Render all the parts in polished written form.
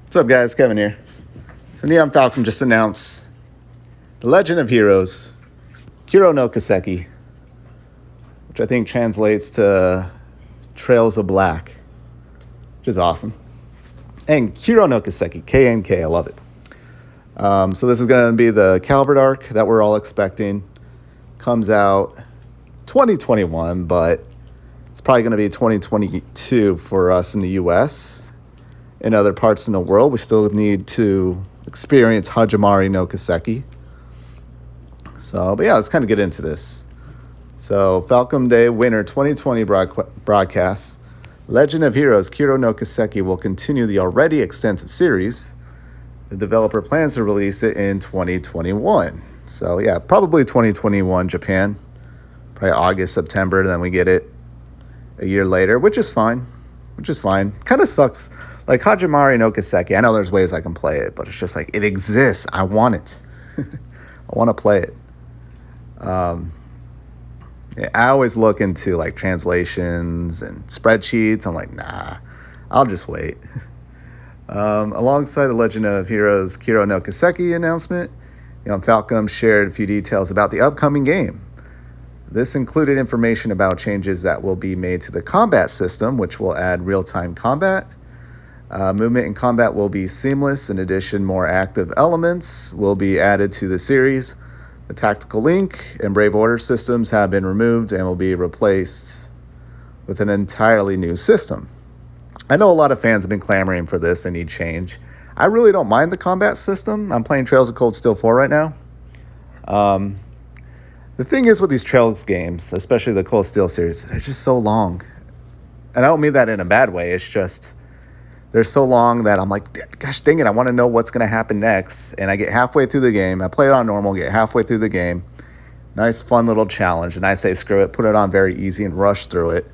What's up, guys? Kevin here. So Neon Falcon just announced The Legend of Heroes, Kuro No Kiseki, which I think translates to Trails of Black, which is awesome. And Kuro No Kiseki, KNK, I love it. So this is going to be the Calvary arc that we're all expecting. Comes out 2021, but it's probably going to be 2022 for us in the U.S. In other parts in the world, we still need to experience Hajimari no Kiseki. So, but yeah, let's kind of get into this. So, Falcon Day Winter 2020 broadcast. Legend of Heroes Kuro no Kiseki will continue the already extensive series. The developer plans to release it in 2021. So, yeah, probably 2021 Japan. Probably August, September, then we get it a year later, which is fine. Kind of sucks. Like Hajimari no Kiseki, I know there's ways I can play it, but it's just like, it exists. I want it. I want to play it. Yeah, I always look into like translations and spreadsheets. I'm like, nah, I'll just wait. Alongside the Legend of Heroes Kuro no Kiseki announcement, Falcom shared a few details about the upcoming game. This included information about changes that will be made to the combat system, which will add real-time combat. Movement and combat will be seamless. In addition, more active elements will be added to the series. The Tactical Link and Brave Order systems have been removed and will be replaced with an entirely new system. I know a lot of fans have been clamoring for this and need change. I really don't mind the combat system. I'm playing Trails of Cold Steel 4 right now. The thing is with these Trails games, especially the Cold Steel series, they're just so long. And I don't mean that in a bad way. It's just they're so long that I'm like, gosh dang it, I want to know what's going to happen next. And I get halfway through the game. I play it on normal, get halfway through the game. Nice, fun little challenge. And I say, screw it, put it on very easy and rush through it.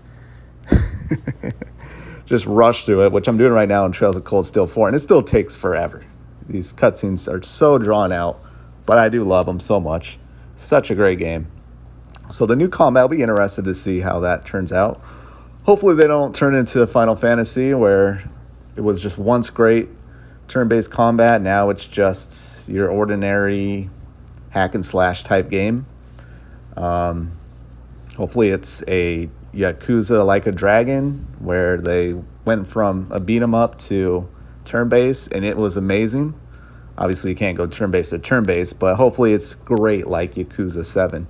Just rush through it, which I'm doing right now in Trails of Cold Steel 4. And it still takes forever. These cutscenes are so drawn out, but I do love them so much. Such a great game. So the new combat, I'll be interested to see how that turns out. Hopefully they don't turn into Final Fantasy where it was just once great turn-based combat. Now it's just your ordinary hack and slash type game. Hopefully it's a Yakuza Like a Dragon where they went from a beat 'em up to turn-based and it was amazing. Obviously you can't go turn-based to turn-based, but hopefully it's great like Yakuza 7.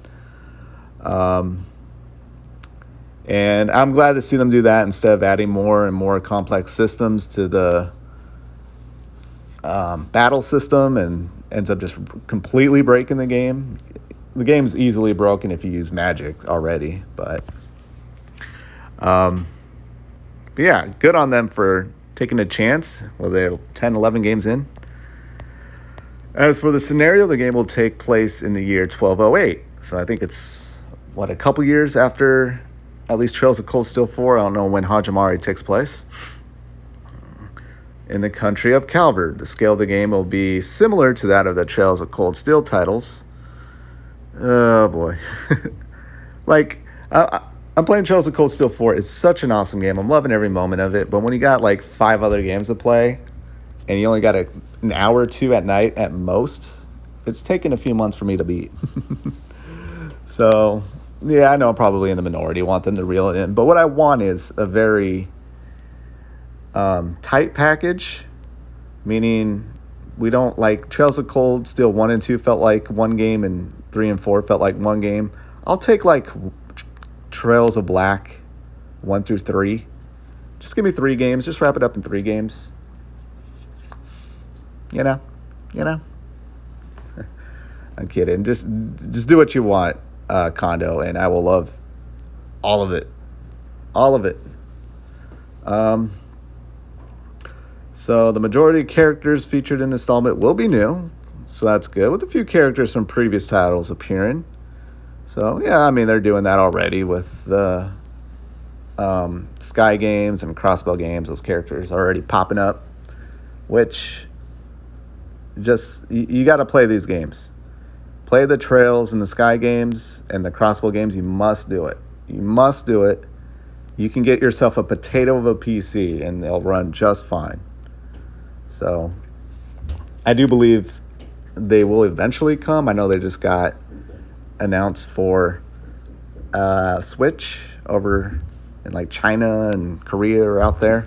And I'm glad to see them do that instead of adding more and more complex systems to the battle system and ends up just completely breaking the game. The game's easily broken if you use magic already, but yeah, good on them for taking a chance. Well, they're 10, 11 games in. As for the scenario, the game will take place in the year 1208. So I think it's, a couple years after at least Trails of Cold Steel 4. I don't know when Hajimari takes place. In the country of Calvary. The scale of the game will be similar to that of the Trails of Cold Steel titles. Oh, boy. I'm playing Trails of Cold Steel 4. It's such an awesome game. I'm loving every moment of it. But when you got, 5 other games to play, and you only got an hour or two at night at most, it's taken a few months for me to beat. So, yeah, I know I'm probably in the minority. I want them to reel it in. But what I want is a very tight package, meaning we don't Trails of Cold Steel 1 and 2 felt like one game and 3 and 4 felt like one game. I'll take Trails of Black 1 through 3. Just give me 3 games. Just wrap it up in 3 games. You know. I'm kidding. Just do what you want, Kondo, and I will love all of it. So the majority of characters featured in the installment will be new, so that's good, with a few characters from previous titles appearing. So yeah, I mean, they're doing that already with the Sky games and Crossbow games. Those characters are already popping up, which just, you got to play these games. Play the Trails and the Sky games and the Crossbow games. You must do it. You can get yourself a potato of a PC and they'll run just fine. So I do believe they will eventually come. I know they just got announced for Switch over in like China and Korea or out there.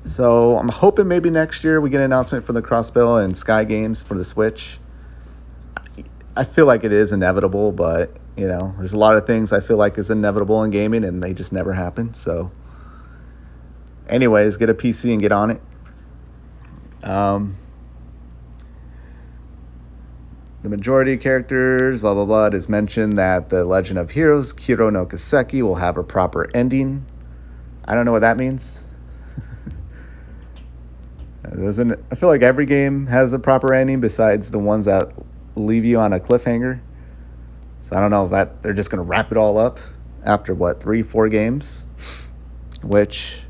So I'm hoping maybe next year we get an announcement for the Crossbill and Sky Games for the Switch. I feel like it is inevitable, but there's a lot of things I feel like is inevitable in gaming and they just never happen. So anyways, get a PC and get on it. The majority of characters, blah, blah, blah, it is mentioned that the Legend of Heroes, Kuro No Kiseki, will have a proper ending. I don't know what that means. I feel like every game has a proper ending besides the ones that leave you on a cliffhanger. So I don't know if that they're just going to wrap it all up after, 3-4 games? Which,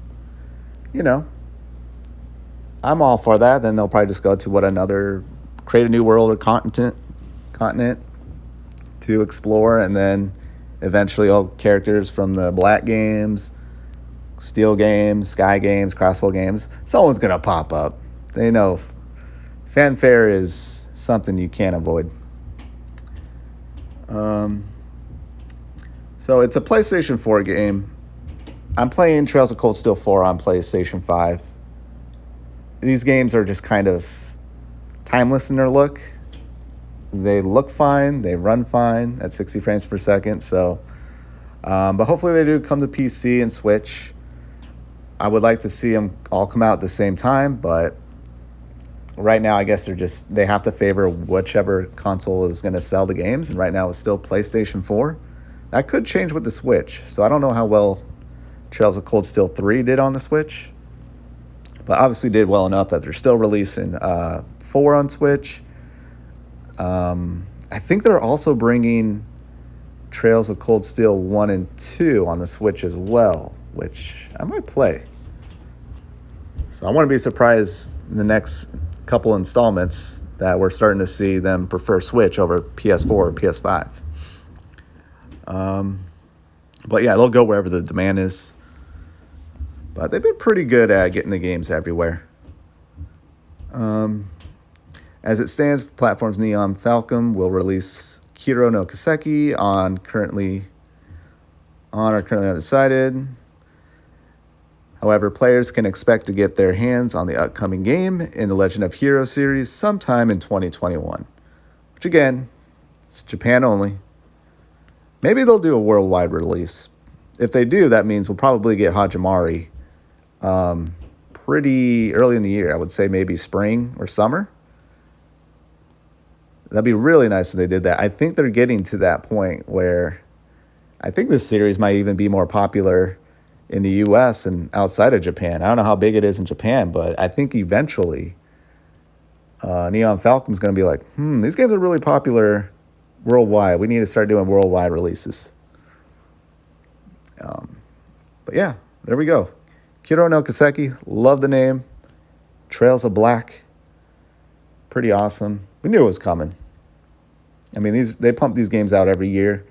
I'm all for that. Then they'll probably just go to create a new world or continent to explore, and then eventually all characters from the Black games, Steel games, Sky games, Crossbow games, someone's going to pop up. They know fanfare is something you can't avoid. So it's a PlayStation 4 game. I'm playing Trails of Cold Steel 4 on PlayStation 5. These games are just kind of timeless in their look. They look fine. They run fine at 60 frames per second. So, but hopefully they do come to PC and Switch. I would like to see them all come out at the same time, but right now I guess they have to favor whichever console is going to sell the games. And right now it's still PlayStation 4. That could change with the Switch. So I don't know how well Trails of Cold Steel 3 did on the Switch, but obviously did well enough that they're still releasing 4 on Switch. I think they're also bringing Trails of Cold Steel 1 and 2 on the Switch as well, which I might play. So I want to be surprised in the next couple installments that we're starting to see them prefer Switch over PS4 or PS5. But yeah, they'll go wherever the demand is. But they've been pretty good at getting the games everywhere. As it stands, platforms Neon Falcon will release Kuro No Kiseki are currently undecided. However, players can expect to get their hands on the upcoming game in the Legend of Heroes series sometime in 2021. Which again, it's Japan only. Maybe they'll do a worldwide release. If they do, that means we'll probably get Hajimari pretty early in the year. I would say maybe spring or summer. That'd be really nice if they did that. I think they're getting to that point where I think this series might even be more popular in the U.S. and outside of Japan. I don't know how big it is in Japan, but I think eventually Neon Falcon's going to be like, these games are really popular worldwide. We need to start doing worldwide releases. But yeah, there we go. Kuro no Kiseki, love the name. Trails of Black, pretty awesome. We knew it was coming. I mean, they pump these games out every year.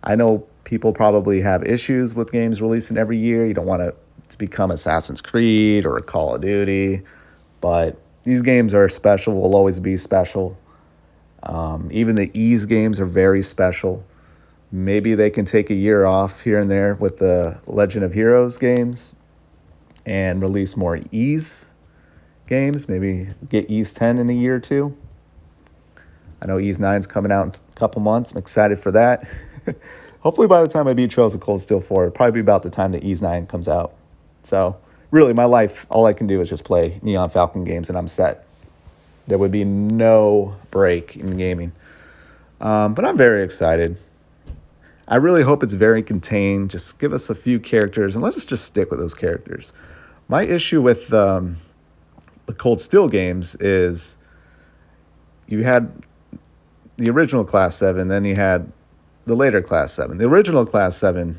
I know people probably have issues with games releasing every year. You don't want it to become Assassin's Creed or a Call of Duty, but these games are special, will always be special. Even the Ease games are very special. Maybe they can take a year off here and there with the Legend of Heroes games and release more Ease games. Maybe get Ease 10 in a year or two. I know Ease 9's coming out in a couple months. I'm excited for that. Hopefully by the time I beat Trails of Cold Steel 4, it'll probably be about the time that Ease 9 comes out. So really, my life, all I can do is just play Neon Falcon games and I'm set. There would be no break in gaming. But I'm very excited. I really hope it's very contained. Just give us a few characters and let us just stick with those characters. My issue with the Cold Steel games is you had the original Class 7, then you had the later Class 7. The original Class 7,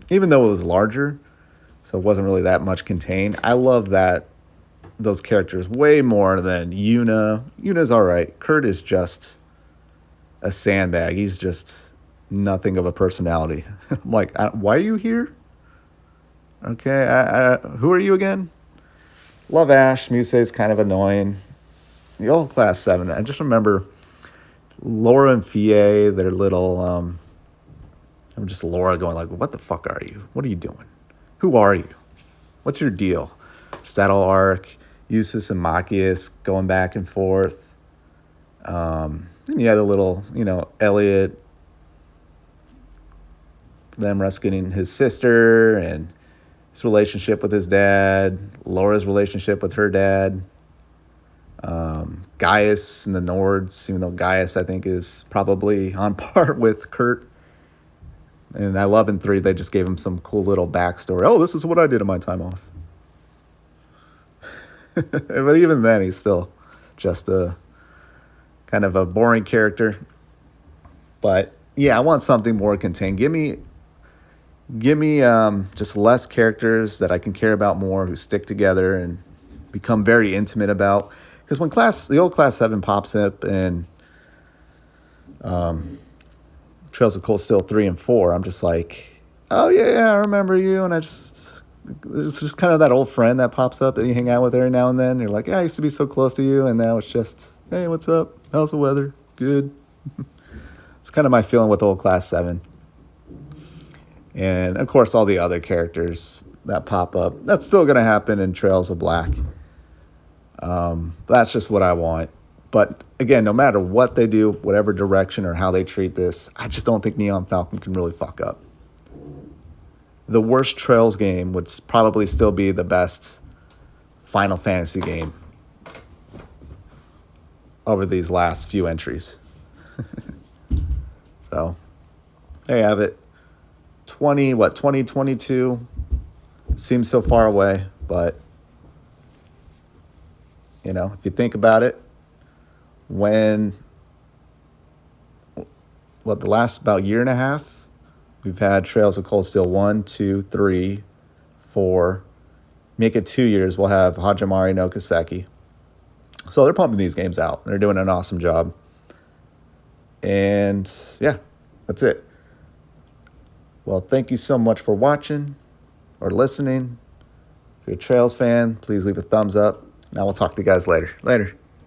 even though it was larger, so it wasn't really that much contained, I love those characters way more than Yuna. Yuna's all right. Kurt is just a sandbag. He's just nothing of a personality. I'm like, why are you here? Okay, who are you again? Love Ash. Musei's kind of annoying. The old Class 7, I just remember Laura and Fie, their little, I'm just Laura going like, what the fuck are you? What are you doing? Who are you? What's your deal? Just that whole arc. Eustace and Machias going back and forth. And you had a little, Elliot, them rescuing his sister and his relationship with his dad, Laura's relationship with her dad, Gaius and the Nords, even though Gaius, I think, is probably on par with Kurt. And I love in 3, they just gave him some cool little backstory. Oh, this is what I did in my time off. But even then, he's still just a kind of a boring character. But yeah, I want something more contained. Give me just less characters that I can care about more, who stick together and become very intimate about. Because when the old Class 7 pops up and Trails of Cold Steel 3 and 4, I'm just like, oh yeah, I remember you. And it's just kind of that old friend that pops up that you hang out with every now and then. You're like, yeah, I used to be so close to you. And now it's just, hey, what's up? How's the weather? Good. It's kind of my feeling with old Class 7. And, of course, all the other characters that pop up. That's still going to happen in Trails of Black. That's just what I want. But, again, no matter what they do, whatever direction or how they treat this, I just don't think Neon Falcon can really fuck up. The worst Trails game would probably still be the best Final Fantasy game over these last few entries. So, there you have it. 2022 seems so far away, but if you think about it, the last about year and a half, we've had Trails of Cold Steel 1, 2, 3, 4. Make it 2 years, we'll have Hajimari no Kiseki. So they're pumping these games out. They're doing an awesome job. And yeah, that's it. Well, thank you so much for watching or listening. If you're a Trails fan, please leave a thumbs up. And I will talk to you guys later. Later.